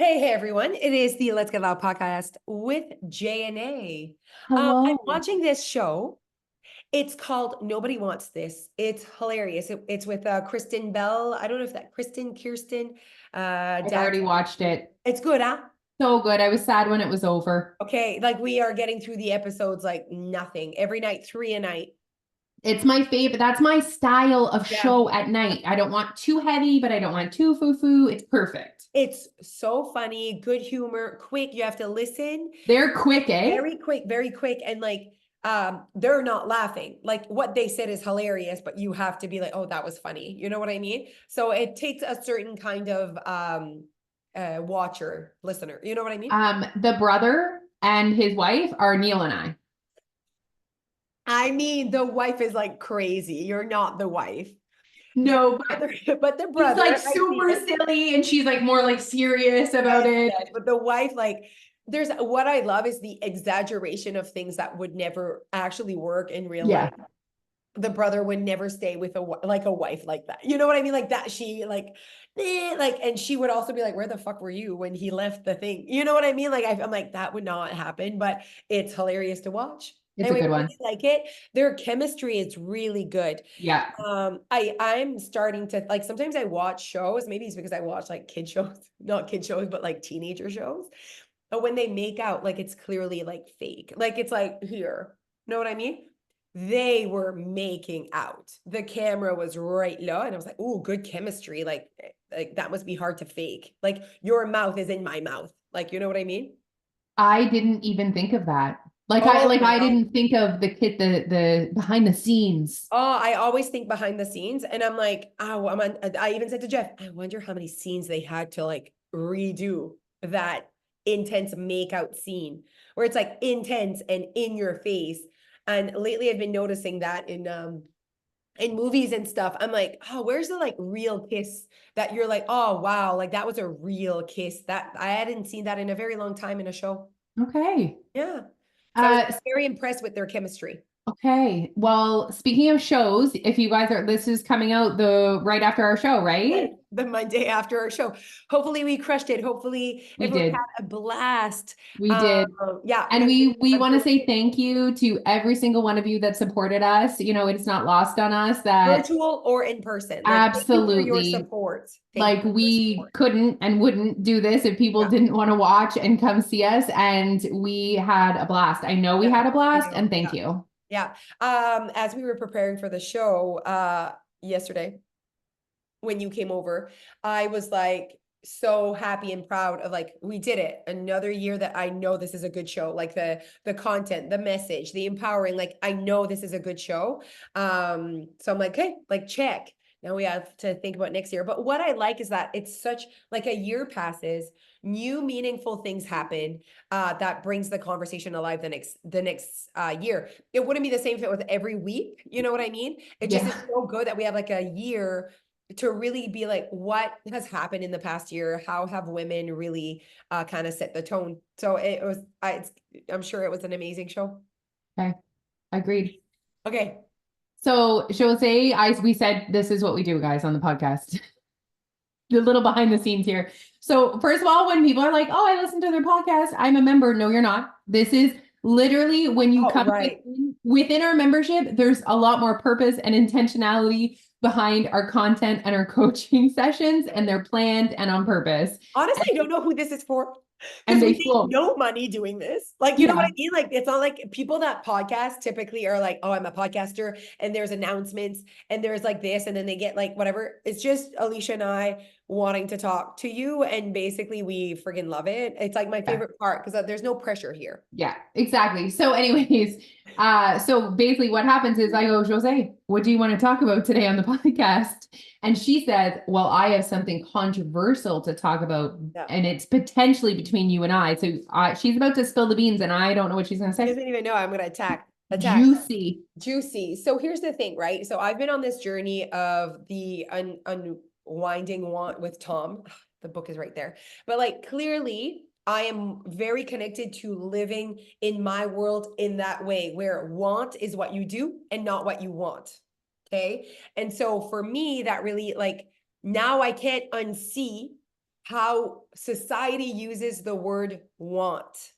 Hey, everyone. It is the Let's Get Loud podcast with J and A. I'm Hello. watching this show. It's called Nobody Wants This. It's hilarious. It's with Kristen Bell. I don't know if that Kirsten, I've Dax. already watched it. It's good, huh? So good. I was sad when it was over. Okay, like we are getting through the episodes like nothing. Every night, three a night. It's my favorite. That's my style of Yeah. show at night. I don't want too heavy, but I don't want too foo-foo. It's perfect. It's so funny, good humor, quick. You have to listen. They're quick, eh? Very quick, and like they're not laughing. Like what they said is hilarious, but you have to be like, oh, that was funny. You know what I mean? So it takes a certain kind of watcher, listener. You know what I mean? The brother and his wife are Neil and I. I mean, the wife is like crazy. You're not the wife. The No, but brother, but the he's like brother, I see super it. silly and she's like more like serious about Yes, it. yes. But the wife, like, there's what I love is the exaggeration of things that would never actually work in real Yeah. life. The brother would never stay with a wife like that. You know what I mean? Like that she like and she would also be like, where the fuck were you when he left the thing? You know what I mean? Like I'm like that would not happen, but it's hilarious to watch. It's And a we good one. really like it. Their chemistry is really good. Yeah. I'm starting to like sometimes I watch shows, maybe it's because I watch like kid shows, not kid shows, but like teenager shows. But when they make out, like it's clearly like fake. Like it's like here. Know what I mean? They were making out. The camera was right low, and I was like, "Oh, good chemistry." Like that must be hard to fake. Like your mouth is in my mouth. Like you know what I mean? I didn't even think of that. Like I Oh like my I God. didn't think of the behind the scenes. Oh, I always think behind the scenes, and I'm like, oh, I even said to Jeff, I wonder how many scenes they had to like redo that intense makeout scene where it's like intense and in your face. And lately, I've been noticing that in movies and stuff. I'm like, oh, where's the like real kiss that you're like, oh wow, like that was a real kiss. That I hadn't seen that in a very long time in a show. Okay. Yeah. So I was Uh, very impressed with their chemistry. okay. Well, speaking of shows, if you guys are, this is coming out the right after our show, right? The Monday after our show. Hopefully we crushed it. Hopefully We everyone did. had a blast. We did. Yeah, And because we I'm want to sure say thank you to every single one of you that supported us. You know, it's not lost on us that virtual or in person. Like thank you for your absolutely, support. Thank you like for your we support. couldn't and wouldn't do this if people Yeah. didn't want to watch and come see us. And we had a blast. I know we Yeah. had a I blast, know. and thank Yeah. you. Yeah. As we were preparing for the show yesterday, when you came over, I was like so happy and proud of like we did it. Another year that I know this is a good show. Like the content, the message, the empowering, like I know this is a good show. So I'm like, okay, like check. Now we have to think about next year. But what I like is that it's such like a year passes, new meaningful things happen that brings the conversation alive the next year. It wouldn't be the same if it was every week. You know what I mean? It just is Yeah. so good that we have like a year to really be like, what has happened in the past year? How have women really kind of set the tone? So it was, I'm sure it was an amazing show. Okay. Agreed. Okay. So Jose, we said this is what we do, guys, on the podcast. The little behind the scenes here. So first of all, when people are like, "Oh, I listen to their podcast," I'm a member. No, you're not. This is literally when you Oh, come right. within our membership. There's a lot more purpose and intentionality behind our content and our coaching sessions, and they're planned and on purpose, Honestly, I don't know who this is for and because we they make flow. no money doing this. Like, you know what Yeah, I mean? Like, it's not like people that podcast typically are like, oh, I'm a podcaster, and there's announcements, and there's like this, and then they get like whatever. It's just Alicia and I wanting to talk to you, and basically we friggin' love it. It's like my yeah. favorite part because there's no pressure here. Yeah, exactly. So, anyways, so basically what happens is I go, Jose, what do you want to talk about today on the podcast? And she says, well, I have something controversial to talk about, Yeah. and it's potentially between you and I. So she's about to spill the beans, and I don't know what she's going to She say. doesn't even know I'm gonna attack. Juicy. Juicy. So here's the thing, right? So I've been on this journey of the unwinding want with Tom. The book is right there. But like clearly, I am very connected to living in my world in that way where want is what you do and not what you want. Okay. And so for me, that really like now I can't unsee how society uses the word want.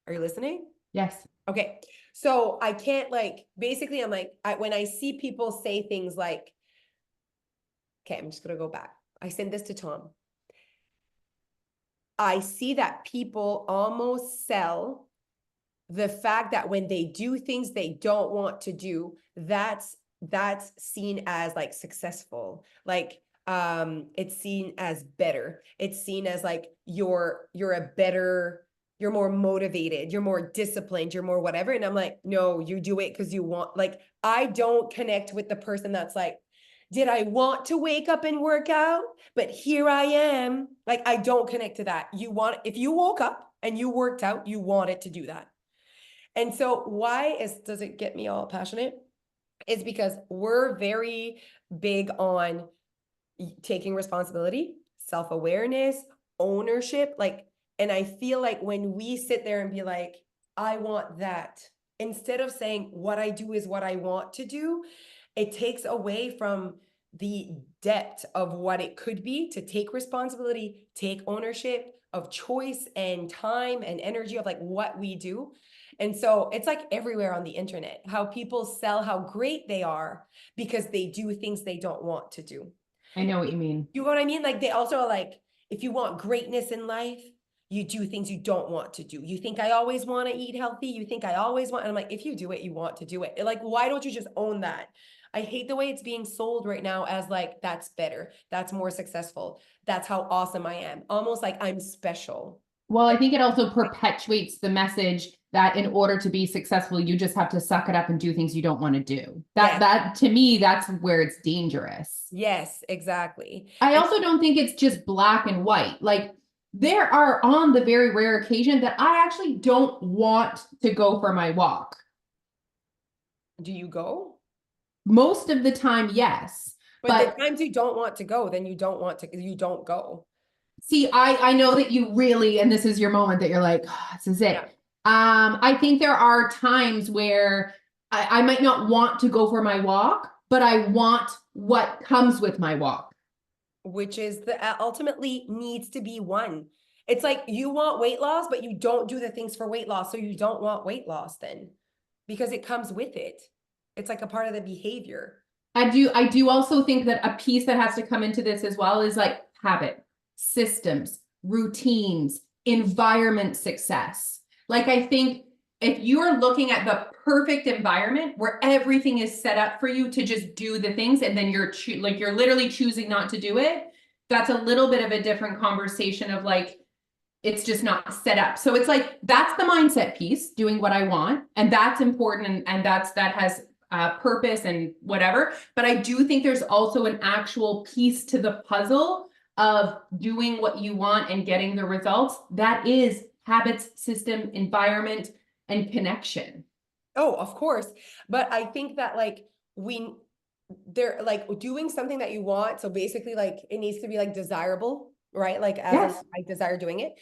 Are you listening? Yes. Okay. So I can't like, basically, I'm like, when I see people say things like, okay, I'm just going to go back. I sent this to Tom. I see that people almost sell the fact that when they do things they don't want to do, that's seen as like successful. Like it's seen as better. It's seen as like you're a better, you're more motivated, you're more disciplined, you're more whatever. And I'm like, no, you do it because you want. Like, I don't connect with the person that's like, did I want to wake up and work out? But here I am. Like, I don't connect to that. You want, if you woke up and you worked out, you wanted to do that. And so why does it get me all passionate? Is because we're very big on taking responsibility, self-awareness, ownership. Like, and I feel like when we sit there and be like, I want that, instead of saying what I do is what I want to do, it takes away from the depth of what it could be to take responsibility, take ownership of choice and time and energy of like what we do. And so it's like everywhere on the internet, how people sell how great they are because they do things they don't want to do. I know what you mean. You know what I mean? Like, they also are like, if you want greatness in life, you do things you don't want to do. You think I always want to eat healthy. You think I always want, and I'm like, if you do it, you want to do it. Like, why don't you just own that? I hate the way it's being sold right now as like, that's better. That's more successful. That's how awesome I am. Almost like I'm special. Well, I Like, think it also perpetuates the message that in order to be successful, you just have to suck it up and do things you don't want to do. yes, That to me, that's where it's dangerous. yes, exactly. I And also don't think it's just black and white. Like there are on the very rare occasion that I actually don't want to go for my walk. do you go? Most of the time, yes. But the But times you don't want to go, then you don't want to, you don't go. see, I know that you really, and this is your moment that you're like, oh, this is it. Yeah. I think there are times where I might not want to go for my walk, but I want what comes with my walk. Which is the ultimately needs to be one. It's like you want weight loss, but you don't do the things for weight loss. So you don't want weight loss then because it comes with it. It's like a part of the behavior. I do also think that a piece that has to come into this as well is like habit, systems, routines, environment success. Like I think if you're looking at the perfect environment where everything is set up for you to just do the things and then you're literally choosing not to do it, that's a little bit of a different conversation of like it's just not set up. So it's like that's the mindset piece, doing what I want, and that's important, and that has purpose and whatever. But I do think there's also an actual piece to the puzzle of doing what you want and getting the results. That is habits, system, environment, and connection. Oh, of course. But I think that like we they're like doing something that you want. So basically like it needs to be like desirable, right? Like as in Yes. I desire doing it.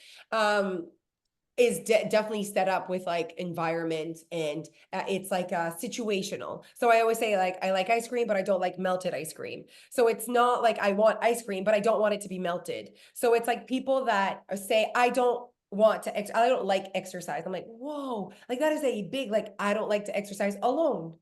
Is definitely set up with like environment and it's like situational. So I always say like I like ice cream, but I don't like melted ice cream. So it's not like I want ice cream, but I don't want it to be melted. So it's like people that say I don't want to I don't like exercise. I'm like, whoa, like that is a big like I don't like to exercise alone.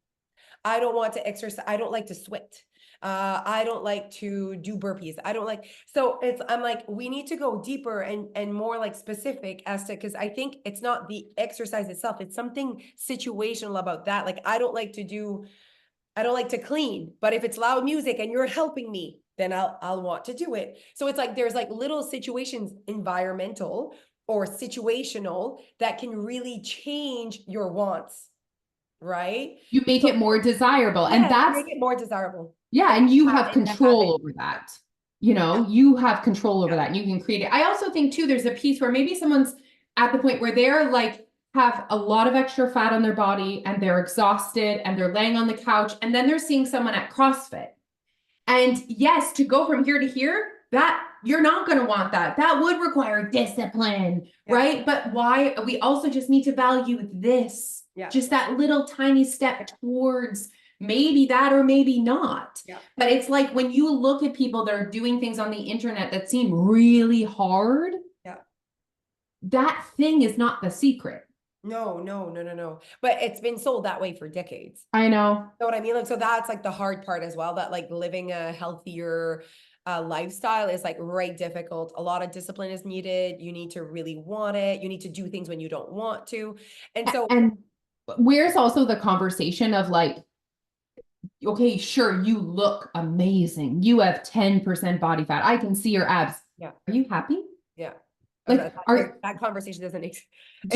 I don't want to exercise. I don't like to sweat. I don't like to do burpees. I don't like, so it's, I'm like, we need to go deeper and more like specific as to, because I think it's not the exercise itself. It's something situational about that. Like, I don't like to clean, but if it's loud music and you're helping me, then I'll want to do it. So it's like, there's like little situations, environmental or situational, that can really change your wants, right? You make So it more desirable. And yes, that's make it more desirable. yeah, And and you have have it the habit. control over that. You Yeah, know, you have control over yeah. that and you can create it. I also think too, there's a piece where maybe someone's at the point where they're like, have a lot of extra fat on their body and they're exhausted and they're laying on the couch. And then they're seeing someone at CrossFit. And yes, to go from here to here, that you're not going to want that. That would require discipline, Yeah. right? But why? We also just need to value this, Yeah. just that little tiny step towards maybe that or maybe not. Yeah. But it's like when you look at people that are doing things on the internet that seem really hard, Yeah. that thing is not the secret. No, no, no, no, no. But it's been sold that way for decades. I know. Know what I mean? Like, so that's like the hard part as well, that like living a healthier lifestyle is like right difficult. A lot of discipline is needed. You need to really want it. You need to do things when you don't want to. And so And where's also the conversation of like, okay, sure, you look amazing. You have 10% body fat. I can see your abs. yeah, Are you happy? yeah. Like, That conversation doesn't do it's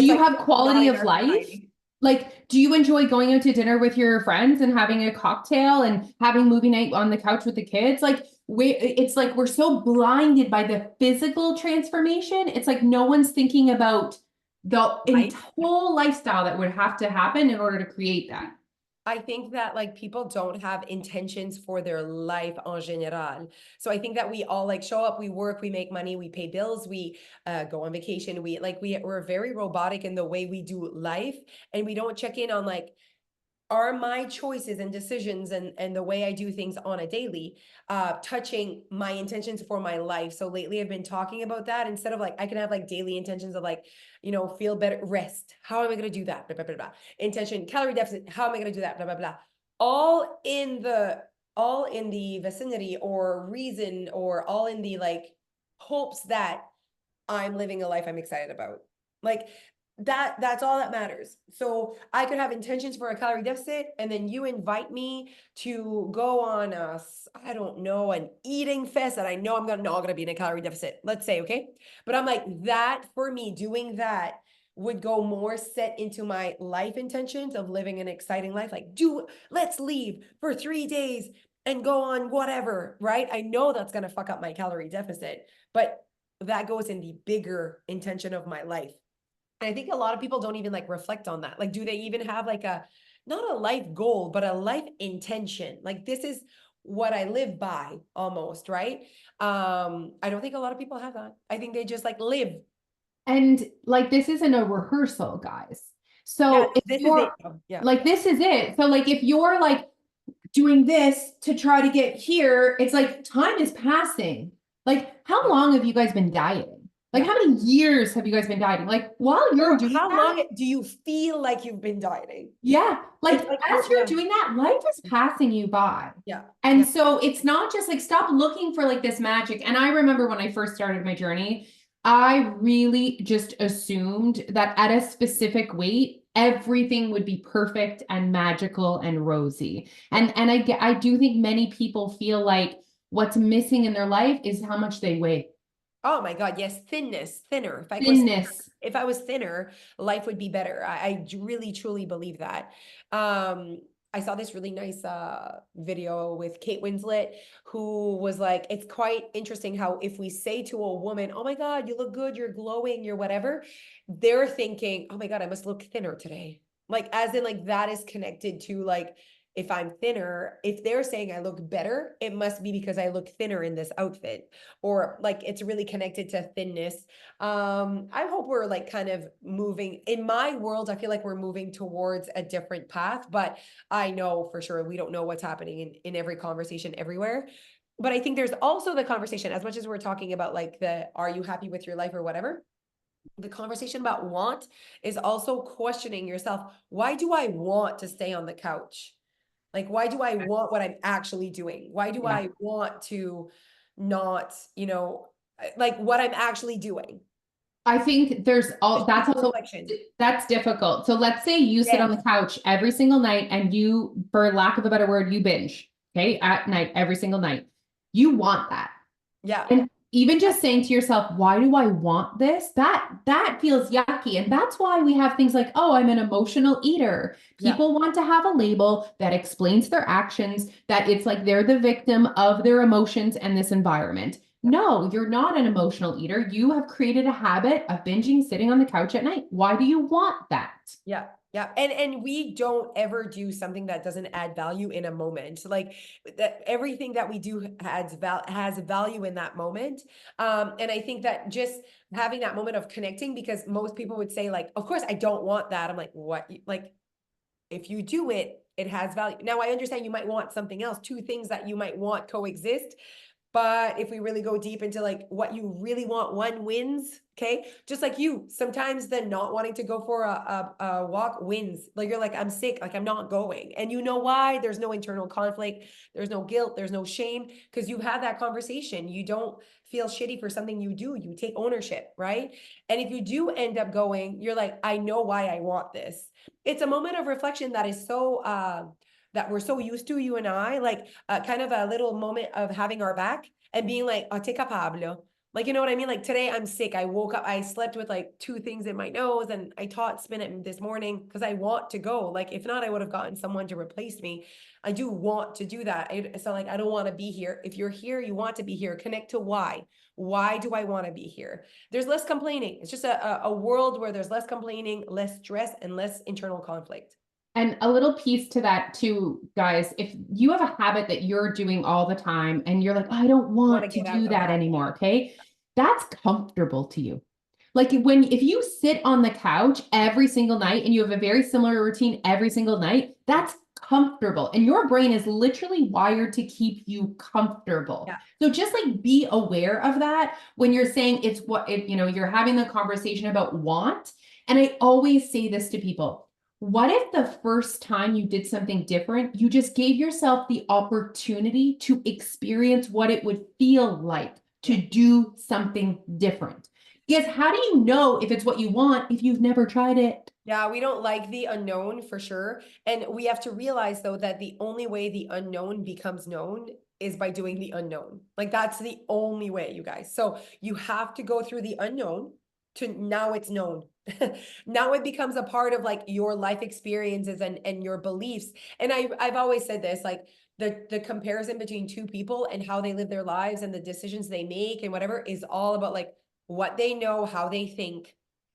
you like have not quality in of our life? society. Like, do you enjoy going out to dinner with your friends and having a cocktail and having movie night on the couch with the kids? Like, it's like we're so blinded by the physical transformation. It's like no one's thinking about the Right. whole lifestyle that would have to happen in order to create that. I think that like people don't have intentions for their life en general. So I think that we all like show up, we work, we make money, we pay bills, we go on vacation. We're very robotic in the way we do life, and we don't check in on like, are my choices and decisions and the way I do things on a daily touching my intentions for my life. So lately I've been talking about that, instead of like I can have like daily intentions of like, feel better, rest. How am I going to do that? Blah, blah, blah, blah. Intention, calorie deficit. How am I going to do that? Blah, blah, blah. All in the all in the vicinity or reason, or all in the like hopes that I'm living a life I'm excited about. Like that's all that matters. So I could have intentions for a calorie deficit, and then you invite me to go on I don't know, an eating fest that I know I'm not gonna be in a calorie deficit. Let's say, okay. But I'm like, that for me, doing that would go more set into my life intentions of living an exciting life. Like, let's leave for 3 days and go on whatever, right? I know that's gonna fuck up my calorie deficit, but that goes in the bigger intention of my life. And I think a lot of people don't even like reflect on that. Like, do they even have like not a life goal, but a life intention? Like, this is what I live by almost, right? I don't think a lot of people have that. I think they just like live. And like, this isn't a rehearsal, guys. Yeah, So if this is it. you're Yeah. like, this is it. So, like, if you're like doing this to try to get here, it's like time is passing. Like, how Yeah. long have you guys been dieting? Like, Yeah. how many years have you guys been dieting? Like, while you're Or doing how that, long do you feel like you've been dieting? yeah, like It's like, as you're yeah, doing that, life is passing you by. yeah, And yeah, so it's not just like stop looking for like this magic. And I remember when I first started my journey, I really just assumed that at a specific weight, everything would be perfect and magical and rosy. yeah. I do think many people feel like what's missing in their life is how much they weigh. Oh my God, yes, thinner. Thinness. If I was thinner, life would be better. I really truly believe that. I saw this really nice video with Kate Winslet, who was like, it's quite interesting how if we say to a woman, "Oh my God, you look good, you're glowing, you're whatever," they're thinking, "Oh my God, I must look thinner today." Like, as in like that is connected to like, if I'm thinner, if they're saying I look better, it must be because I look thinner in this outfit, or like it's really connected to thinness. I hope we're like kind of moving in my world. I feel like we're moving towards a different path, but I know for sure we don't know what's happening in every conversation everywhere. But I think there's also the conversation, as much as we're talking about like the are you happy with your life or whatever, the conversation about want is also questioning yourself. Why do I want to stay on the couch? Like, why do I want what I'm actually doing? Why do Yeah. I want to not, like what I'm actually doing? I think there's all Just that's deep also reflection. that's difficult. So let's say you sit on Yes. the couch every single night and you, for lack of a better word, you binge, okay, at night, every single night. You want that. Yeah. And even just saying to yourself, why do I want this? That feels yucky. And that's why we have things like, oh, I'm an emotional eater. Yeah. People want to have a label that explains their actions, that it's like they're the victim of their emotions and this environment. Yeah. No, you're not an emotional eater. You have created a habit of binging, sitting on the couch at night. Why do you want that? Yeah. Yeah. And we don't ever do something that doesn't add value in a moment. Like that everything that we do has value in that moment. And I think that just having that moment of connecting, because most people would say, like, of course I don't want that. I'm like, what? Like, if you do it, It has value. Now, I understand you might want something else, two things that you might want coexist. But if we really go deep into like what you really want, one wins. Okay. Just like you, sometimes the not wanting to go for a walk wins. Like you're like, I'm sick, like I'm not going. And you know why? There's no internal conflict, there's no guilt, there's no shame, because you've had that conversation. You don't feel shitty for something you do. You take ownership, right? And if you do end up going, you're like, I know why I want this. It's a moment of reflection that is so that we're so used to, you and I, like kind of a little moment of having our back and being like, oh, te capablo. Like, you know what I mean? Like today I'm sick. I woke up, I slept with like two things in my nose and I taught spin it this morning because I want to go. Like, if not, I would have gotten someone to replace me. I do want to do that. It's not like I don't want to be here. If you're here, you want to be here. Connect to why. Why do I want to be here? There's less complaining. It's just a world where there's less complaining, less stress, and less internal conflict. And a little piece to that too, guys, if you have a habit that you're doing all the time and you're like, I don't Want to want to get out do of that that. anymore, okay? That's comfortable to you. Like if you sit on the couch every single night and you have a very similar routine every single night, that's comfortable. And your brain is literally wired to keep you comfortable. Yeah. So just like be aware of that when you're saying it's you're having the conversation about want. And I always say this to people. What if the first time you did something different, you just gave yourself the opportunity to experience what it would feel like to Yeah. do something different? Because how do you know if it's what you want if you've never tried it? Yeah, we don't like the unknown for sure. And we have to realize though that the only way the unknown becomes known is by doing the unknown. Like that's the only way, you guys. So you have to go through the unknown to now it's known. Now it becomes a part of like your life experiences and your beliefs. And I've always said this, like the comparison between two people and how they live their lives and the decisions they make and whatever is all about like what they know, how they think,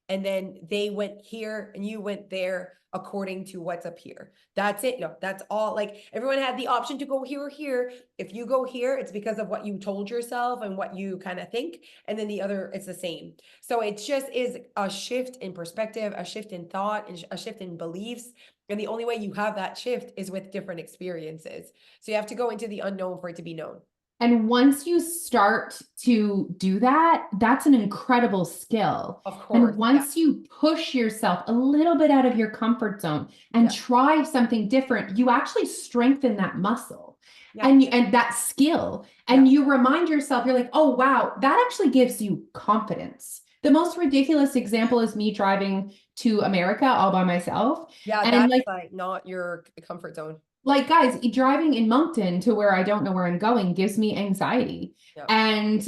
and then they went here and you went there according to what's up here. That's it. No, that's all. Like everyone had the option to go here or here. If you go here, it's because of what you told yourself and what you kind of think. And then the other, it's the same. So it just is a shift in perspective, a shift in thought, and a shift in beliefs. And the only way you have that shift is with different experiences. So you have to go into the unknown for it to be known. And once you start to do that, that's an incredible skill. Of course. And Yeah. once you push yourself a little bit out of your comfort zone and Yeah. try something different, you actually strengthen that muscle Yeah. and that skill. Yeah. And you remind yourself, you're like, oh, wow, that actually gives you confidence. The most ridiculous example is me driving to America all by myself. Yeah. And That's like, like not your comfort zone. guys, driving in Moncton to where I don't know where I'm going gives me anxiety. Yeah. And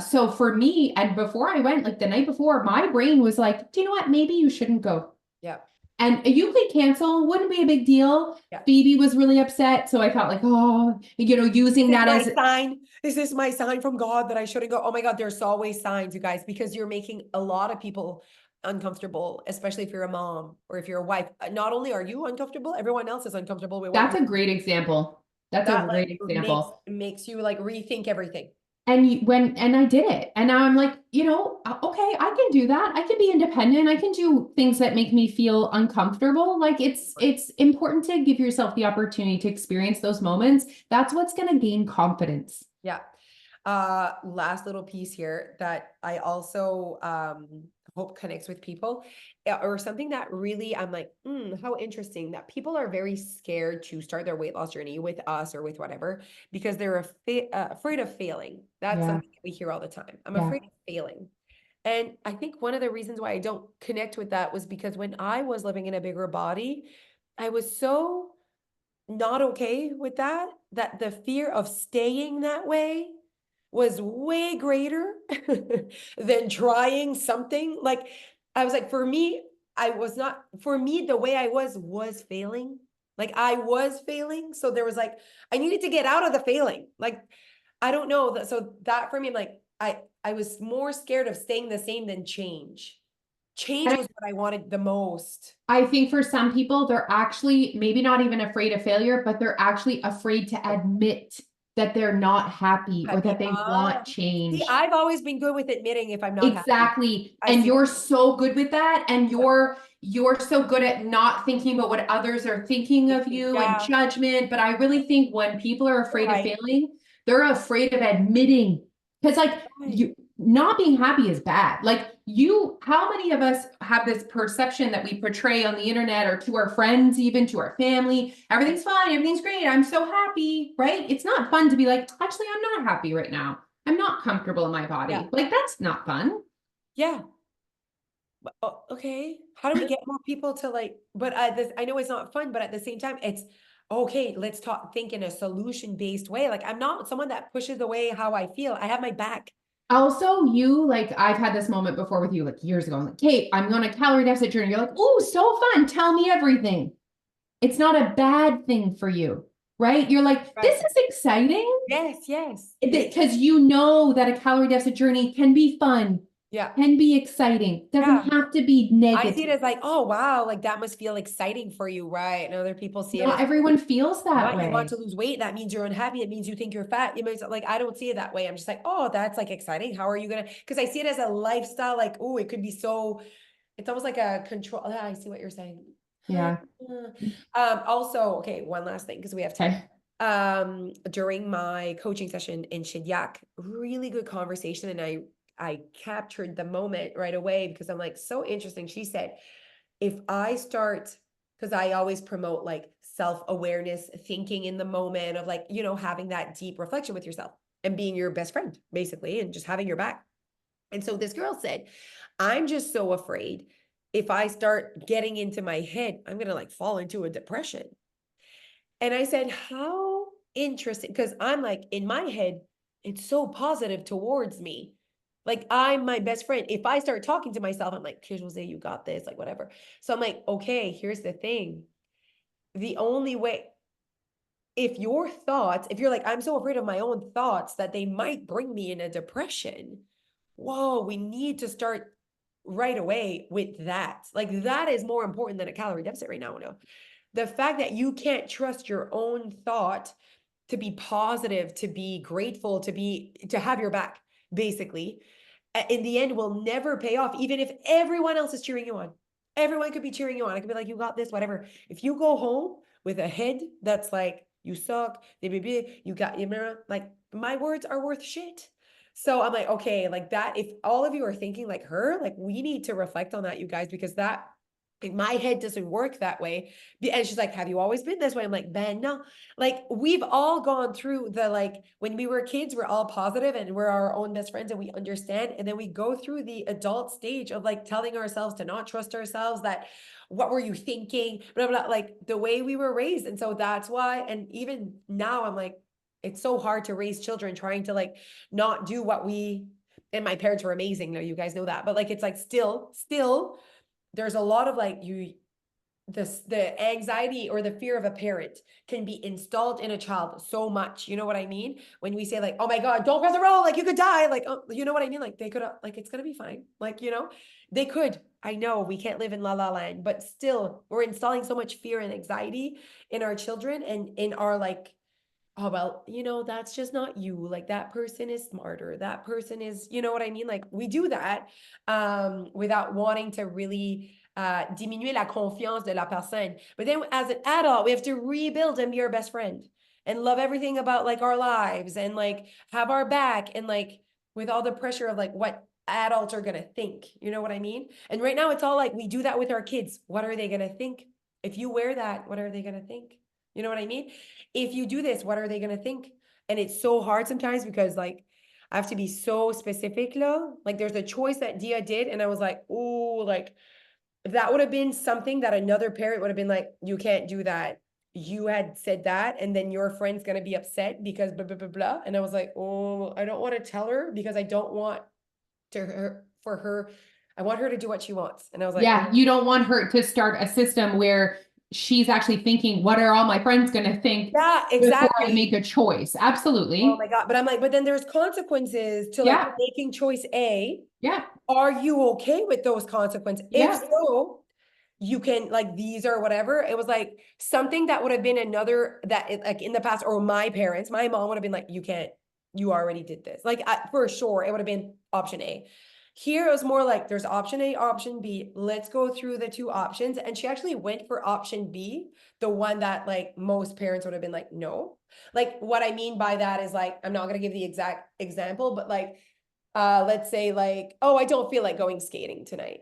so for me, and before I went, like the night before, my brain was like, do you know what? Maybe you shouldn't go. Yeah. And you could cancel, wouldn't be a big deal. Yeah. Phoebe was really upset. So I felt like, oh, using Is that my as sign? Is this my sign from God that I shouldn't go? Oh my God, there's always signs, you guys, because you're making a lot of people uncomfortable, especially if you're a mom or if you're a wife. Not only are you uncomfortable, everyone else is uncomfortable with what that's you a great example. That's a that like great makes example. makes you like rethink everything. And and I did it. And now I'm like, okay, I can do that. I can be independent. I can do things that make me feel uncomfortable. Like it's important to give yourself the opportunity to experience those moments. That's what's going to gain confidence. Yeah. Last little piece here that I also hope connects with people, or something that really I'm like, how interesting that people are very scared to start their weight loss journey with us or with whatever because they're afraid of failing. That's Yeah. something that we hear all the time. I'm Yeah. afraid of failing. And I think one of the reasons why I don't connect with that was because when I was living in a bigger body, I was so not okay with that the fear of staying that way was way greater than trying something. Like I was like, for me, I was not, for me, the way I was failing. Like I was failing. So there was like, I needed to get out of the failing. Like, I don't know that. So that for me, I'm like, I was more scared of staying the same than change. Change was what I wanted the most. I think for some people, they're actually maybe not even afraid of failure, but they're actually afraid to admit that they're not happy or that they want See, change. I've always been good with admitting if I'm not happy. Exactly. I And see. you're so good with that. And Yeah. you're so good at not thinking about what others are thinking of you and Yeah, judgment. But I really think when people are you're afraid of right. failing, they're afraid of admitting. Because like Right. you not being happy is bad. Like you, how many of us have this perception that we portray on the internet or to our friends, even to our family, everything's fine, everything's great, I'm so happy, right? It's not fun to be like, actually, I'm not happy right now. I'm not comfortable in my Yeah. body. Like that's not fun. Yeah. Okay. How do we get more people to like, but this, I know it's not fun, but at the same time, it's okay. Let's think in a solution-based way. Like I'm not someone that pushes away how I feel. I have my back. Also, you like I've had this moment before with you like years ago. I'm like, Kate, I'm on a calorie deficit journey. You're like, oh, so fun. Tell me everything. It's not a bad thing for you, right? You're like, this Right. is exciting Yes, yes. because you know that a calorie deficit journey can be fun, Yeah. can be exciting, doesn't Yeah. have to be I see it negative. as like, oh wow, like that must feel exciting for you, right? And other people see it Not as everyone feels that what you want way. to lose weight. That means you're unhappy. It means you think you're fat. It means like I don't see it that way. I'm just like, oh, that's like exciting. How are you gonna? Because I see it as a lifestyle. Like, oh, it could be so. It's almost like a control. Yeah, I see what you're saying. Yeah. Also, okay, one last thing because we have time. Okay. During my coaching session in Shidyak, really good conversation, and I captured the moment right away because I'm like, so interesting. She said, if I start, because I always promote like self-awareness, thinking in the moment of like, having that deep reflection with yourself and being your best friend, basically, and just having your back. And so this girl said, I'm just so afraid if I start getting into my head, I'm going to like fall into a depression. And I said, how interesting. Because I'm like, in my head, it's so positive towards me. Like, I'm my best friend. If I start talking to myself, I'm like, okay, Jose, you got this, like, whatever. So I'm like, okay, here's the thing. The only way, if your thoughts, if you're like, I'm so afraid of my own thoughts that they might bring me in a depression, whoa, we need to start right away with that. Like, that is more important than a calorie deficit right now. No, the fact that you can't trust your own thought to be positive, to be grateful, to have your back, basically, in the end will never pay off, even if everyone else is cheering you on. Everyone could be cheering you on. I could be like, you got this, whatever. If you go home with a head that's like, you suck, you got your mirror, like my words are worth shit. So I'm like, okay, like that, if all of you are thinking like her, like we need to reflect on that, you guys, because that my head doesn't work that way. And she's like, have you always been this way? I'm like, Ben, no. Like we've all gone through the like when we were kids, we're all positive and we're our own best friends and we understand. And then we go through the adult stage of like telling ourselves to not trust ourselves, that what were you thinking? Blah, blah, like the way we were raised. And so that's why, and even now I'm like, it's so hard to raise children trying to like not do what we and my parents were amazing. No, you guys know that. But like it's like still there's a lot of like the anxiety or the fear of a parent can be installed in a child so much. You know what I mean? When we say like, oh my God, don't cross the road, like you could die. Like, oh, you know what I mean? Like they could, like, it's going to be fine. Like, they could. I know we can't live in la la land, but still we're installing so much fear and anxiety in our children and in our like, oh, well, that's just not you. Like that person is smarter. That person is, you know what I mean? Like we do that without wanting to really diminuer la confiance de la personne. But then as an adult, we have to rebuild and be our best friend and love everything about like our lives and like have our back and like with all the pressure of like what adults are going to think. You know what I mean? And right now it's all like we do that with our kids. What are they going to think? If you wear that, what are they going to think? You know what I mean? If you do this, what are they going to think? And it's so hard sometimes because like I have to be so specific though. Like there's a choice that Dia did and I was like, "Oh, like that would have been something that another parent would have been like, you can't do that. You had said that and then your friend's going to be upset because blah blah blah blah." And I was like, "Oh, I don't want to tell her because I don't want for her I want her to do what she wants." And I was like, Yeah, you don't want her to start a system where she's actually thinking, what are all my friends going to think "Yeah, before I make exactly." a choice? Oh Absolutely. my God. But I'm like, but then there's consequences to like Yeah. making choice A. Yeah. Are you okay with those consequences? If Yeah. so, you can like these or whatever. It was like something that would have been another that like in the past, or my parents, my mom would have been like, you can't, you already did this. Like for sure, it would have been option A. Here it was more like there's option A, option B. Let's go through the two options. And she actually went for option B, the one that like most parents would have been like, no. Like what I mean by that is like, I'm not gonna give the exact example, but like let's say like, oh, I don't feel like going skating tonight.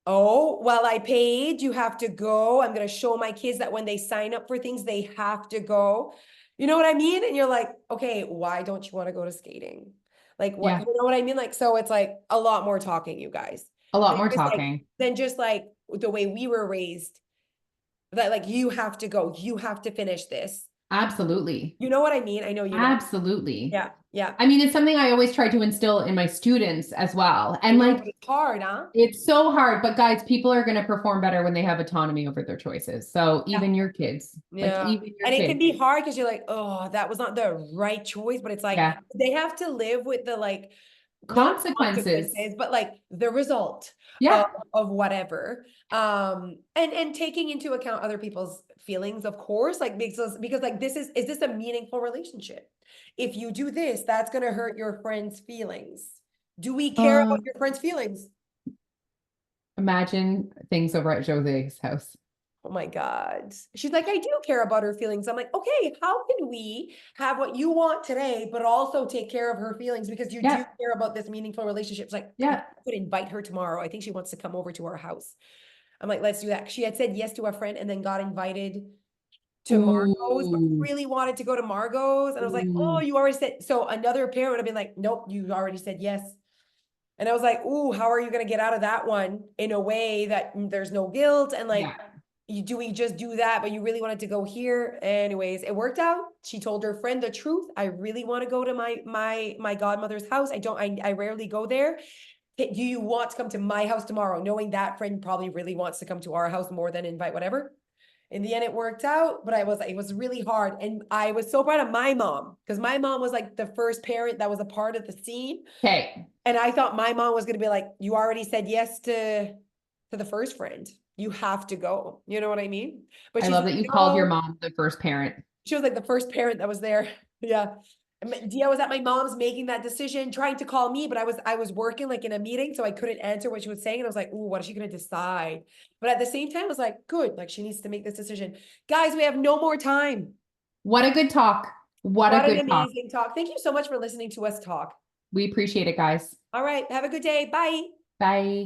Oh, well, I paid, you have to go. I'm gonna show my kids that when they sign up for things, they have to go. You know what I mean? And you're like, okay, why don't you want to go to skating? Like what, Yeah. you know what I mean? Like, so it's like a lot more talking, you guys. A lot Than more just like talking. than just like the way we were raised, that like you have to go, you have to finish this. Absolutely. You know what I mean? I know you know. Absolutely. Yeah, yeah. I mean, it's something I always try to instill in my students as well. I And know, like, but it's hard, huh? it's so hard, but guys, people are going to perform better when they have autonomy over their choices. So Yeah. even your kids, like Yeah. even your And it can kids. be hard because you're like, oh, that was not the right choice. But it's like Yeah. they have to live with the like not Consequences. consequences, but like the result of, Yeah. of whatever. And taking into account other people's feelings, of course, like makes us because like is this a meaningful relationship? If you do this, that's gonna hurt your friend's feelings. Do we care about Um, your friend's feelings? Imagine things over at Jose's house. Oh my God. She's like, I do care about her feelings. I'm like, okay, how can we have what you want today, but also take care of her feelings because you do Yeah. care about this meaningful relationship? It's like, I Yeah. could invite her tomorrow. I think she wants to come over to our house. I'm like, let's do that. She had said yes to a friend and then got invited to Margot's, but Ooh. really wanted to go to Margot's. And I was like, oh, Ooh. you already said. So another parent would have been like, nope, you already said yes. And I was like, ooh, how are you going to get out of that one in a way that there's no guilt? And like, Yeah. do we just do that? But you really wanted to go here. Anyways, it worked out. She told her friend the truth. I really want to go to my godmother's house. I rarely go there. Hey, do you want to come to my house tomorrow? Knowing that friend probably really wants to come to our house more than invite whatever. In the end, it worked out, but it was really hard. And I was so proud of my mom because my mom was like the first parent that was a part of the scene. Okay. And I thought my mom was going to be like, you already said yes to the first friend. You have to go. You know what I mean? But I she's love like, that you called your no. mom the first parent. She was like the first parent that was there. Yeah. Dia was at my mom's making that decision, trying to call me, but I was working like in a meeting, so I couldn't answer what she was saying. And I was like, ooh, what is she gonna decide? But at the same time, I was like, good, like she needs to make this decision. Guys, we have no more time. What a good talk. What a What an good talk. amazing talk. Thank you so much for listening to us talk. We appreciate it, guys. All right, have a good day. Bye. Bye.